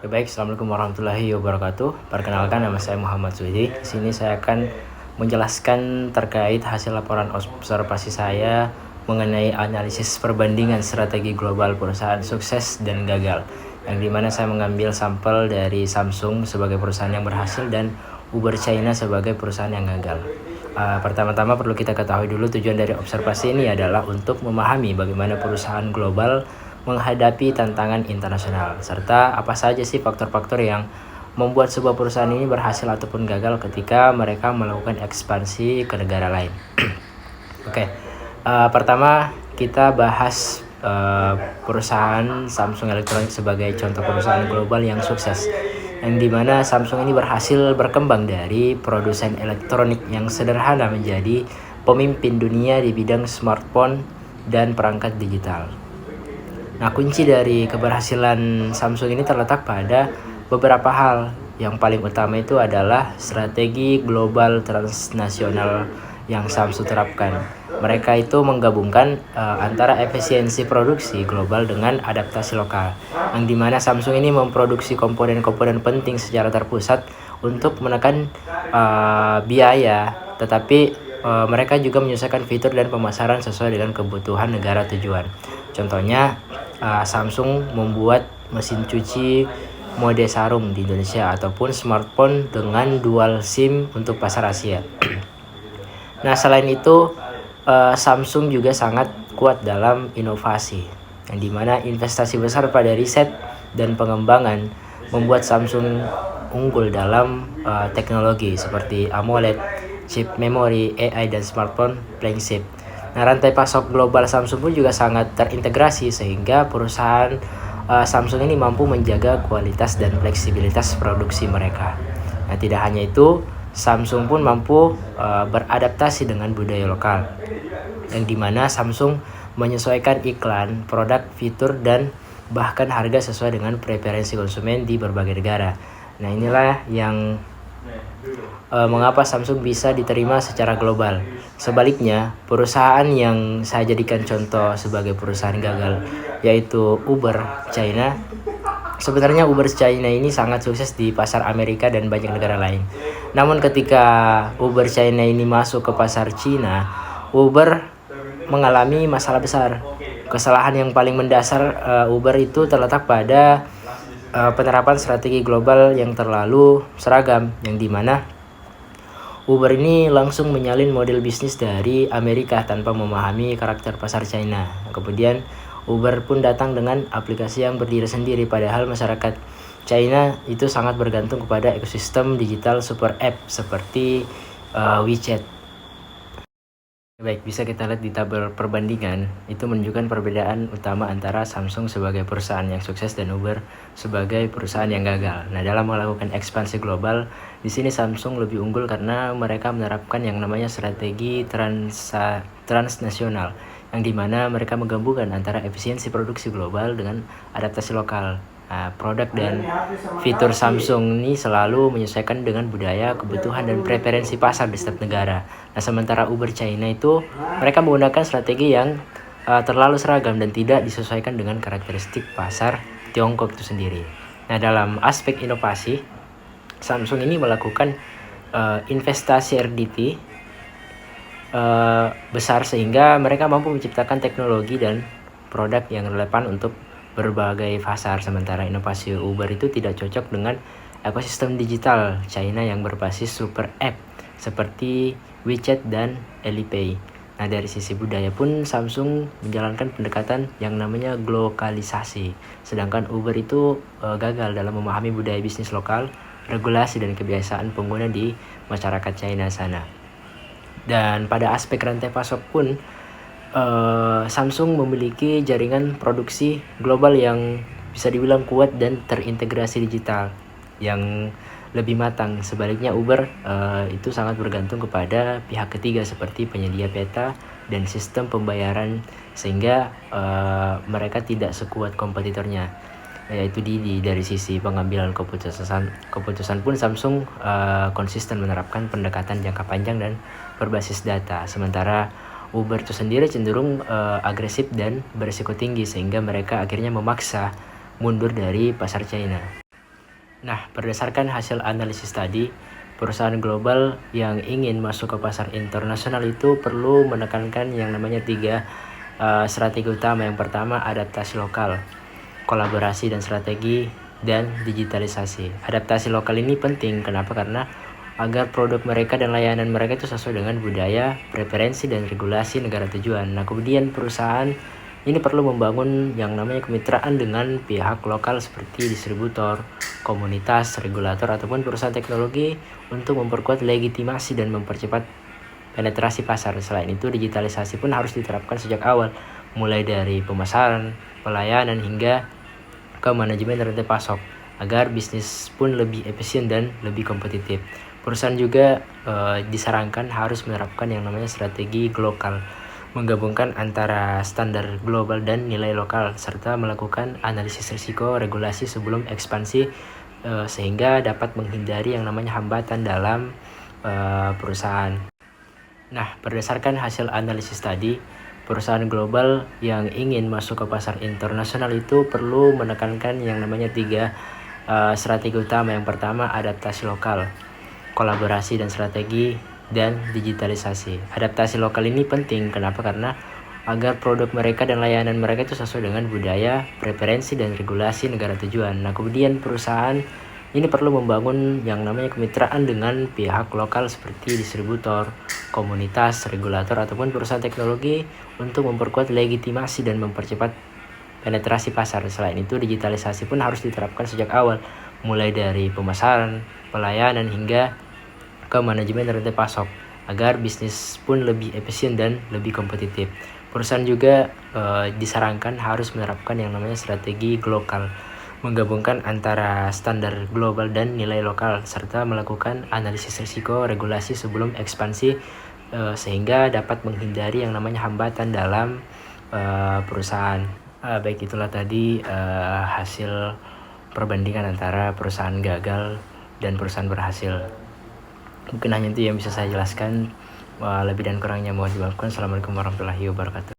Baik, Assalamualaikum warahmatullahi wabarakatuh. Perkenalkan, nama saya Muhammad Zuhdi. Di sini saya akan menjelaskan terkait hasil laporan observasi saya mengenai analisis perbandingan strategi global perusahaan sukses dan gagal, yang dimana saya mengambil sampel dari Samsung sebagai perusahaan yang berhasil dan Uber China sebagai perusahaan yang gagal. Pertama-tama perlu kita ketahui dulu tujuan dari observasi ini adalah untuk memahami bagaimana perusahaan global menghadapi tantangan internasional, serta apa saja sih faktor-faktor yang membuat sebuah perusahaan ini berhasil ataupun gagal ketika mereka melakukan ekspansi ke negara lain. Oke, pertama kita bahas perusahaan Samsung Electronics sebagai contoh perusahaan global yang sukses, yang dimana Samsung ini berhasil berkembang dari produsen elektronik yang sederhana menjadi pemimpin dunia di bidang smartphone dan perangkat digital. Nah, kunci dari keberhasilan Samsung ini terletak pada beberapa hal. Yang paling utama itu adalah strategi global transnasional yang Samsung terapkan. Mereka itu menggabungkan antara efisiensi produksi global dengan adaptasi lokal, yang dimana Samsung ini memproduksi komponen-komponen penting secara terpusat untuk menekan biaya, tetapi mereka juga menyesuaikan fitur dan pemasaran sesuai dengan kebutuhan negara tujuan. Contohnya, Samsung membuat mesin cuci mode sarung di Indonesia ataupun smartphone dengan dual SIM untuk pasar Asia. Nah, selain itu, Samsung juga sangat kuat dalam inovasi, yang dimana investasi besar pada riset dan pengembangan membuat Samsung unggul dalam teknologi seperti AMOLED, chip memori, AI, dan smartphone flagship. Nah, rantai pasok global Samsung pun juga sangat terintegrasi sehingga perusahaan Samsung ini mampu menjaga kualitas dan fleksibilitas produksi mereka. Nah, tidak hanya itu, Samsung pun mampu beradaptasi dengan budaya lokal, yang dimana Samsung menyesuaikan iklan, produk, fitur, dan bahkan harga sesuai dengan preferensi konsumen di berbagai negara. Nah, inilah yang mengapa Samsung bisa diterima secara global. Sebaliknya, perusahaan yang saya jadikan contoh sebagai perusahaan gagal, yaitu Uber China. Sebenarnya Uber China ini sangat sukses di pasar Amerika dan banyak negara lain. Namun ketika Uber China ini masuk ke pasar Cina, Uber mengalami masalah besar. Kesalahan yang paling mendasar Uber itu terletak pada penerapan strategi global yang terlalu seragam, yang dimana Uber ini langsung menyalin model bisnis dari Amerika tanpa memahami karakter pasar China. Kemudian Uber pun datang dengan aplikasi yang berdiri sendiri, padahal masyarakat China itu sangat bergantung kepada ekosistem digital super app seperti WeChat. Baik, bisa kita lihat di tabel perbandingan, itu menunjukkan perbedaan utama antara Samsung sebagai perusahaan yang sukses dan Uber sebagai perusahaan yang gagal. Nah, dalam melakukan ekspansi global, di sini Samsung lebih unggul karena mereka menerapkan yang namanya strategi transnasional, yang dimana mereka menggabungkan antara efisiensi produksi global dengan adaptasi lokal. Nah, produk dan fitur Samsung ini selalu menyesuaikan dengan budaya, kebutuhan, dan preferensi pasar di setiap negara. Nah, sementara Uber China itu mereka menggunakan strategi yang terlalu seragam dan tidak disesuaikan dengan karakteristik pasar Tiongkok itu sendiri. Nah, dalam aspek inovasi, Samsung ini melakukan investasi RDT besar sehingga mereka mampu menciptakan teknologi dan produk yang relevan untuk berbagai pasar. Sementara inovasi Uber itu tidak cocok dengan ekosistem digital China yang berbasis super app seperti WeChat dan Alipay. Nah, dari sisi budaya pun Samsung menjalankan pendekatan yang namanya globalisasi, sedangkan Uber itu gagal dalam memahami budaya bisnis lokal, regulasi, dan kebiasaan pengguna di masyarakat China sana. Dan pada aspek rantai pasok pun Samsung memiliki jaringan produksi global yang bisa dibilang kuat dan terintegrasi digital yang lebih matang. Sebaliknya Uber itu sangat bergantung kepada pihak ketiga seperti penyedia peta dan sistem pembayaran, sehingga mereka tidak sekuat kompetitornya, yaitu Didi. Dari sisi pengambilan keputusan pun Samsung konsisten menerapkan pendekatan jangka panjang dan berbasis data, sementara Uber itu sendiri cenderung agresif dan berisiko tinggi, sehingga mereka akhirnya memaksa mundur dari pasar China. Nah, berdasarkan hasil analisis tadi, perusahaan global yang ingin masuk ke pasar internasional itu perlu menekankan yang namanya tiga strategi utama. Yang pertama, adaptasi lokal, kolaborasi dan strategi, dan digitalisasi. Adaptasi lokal ini penting, kenapa? Karena agar produk mereka dan layanan mereka itu sesuai dengan budaya, preferensi, dan regulasi negara tujuan. Nah, kemudian perusahaan ini perlu membangun yang namanya kemitraan dengan pihak lokal seperti distributor, komunitas, regulator, ataupun perusahaan teknologi untuk memperkuat legitimasi dan mempercepat penetrasi pasar. Selain itu, digitalisasi pun harus diterapkan sejak awal, mulai dari pemasaran, pelayanan, hingga ke manajemen rantai pasok, agar bisnis pun lebih efisien dan lebih kompetitif. Perusahaan juga disarankan harus menerapkan yang namanya strategi global, menggabungkan antara standar global dan nilai lokal, serta melakukan analisis risiko regulasi sebelum ekspansi sehingga dapat menghindari yang namanya hambatan dalam perusahaan. Nah, berdasarkan hasil analisis tadi, perusahaan global yang ingin masuk ke pasar internasional itu perlu menekankan yang namanya tiga strategi utama. Yang pertama, adaptasi lokal, kolaborasi dan strategi, dan digitalisasi. Adaptasi lokal ini penting, kenapa? Karena agar produk mereka dan layanan mereka itu sesuai dengan budaya, preferensi, dan regulasi negara tujuan. Nah, kemudian perusahaan ini perlu membangun yang namanya kemitraan dengan pihak lokal seperti distributor, komunitas, regulator, ataupun perusahaan teknologi untuk memperkuat legitimasi dan mempercepat penetrasi pasar. Selain itu, digitalisasi pun harus diterapkan sejak awal, mulai dari pemasaran, pelayanan, hingga ke manajemen rantai pasok, agar bisnis pun lebih efisien dan lebih kompetitif. Perusahaan juga disarankan harus menerapkan yang namanya strategi global, menggabungkan antara standar global dan nilai lokal, serta melakukan analisis risiko regulasi sebelum ekspansi sehingga dapat menghindari yang namanya hambatan dalam perusahaan. Baik, itulah tadi hasil perbandingan antara perusahaan gagal dan perusahaan berhasil. Mungkin hanya itu yang bisa saya jelaskan. Lebih dan kurangnya mohon dimaafkan. Assalamualaikum warahmatullahi wabarakatuh.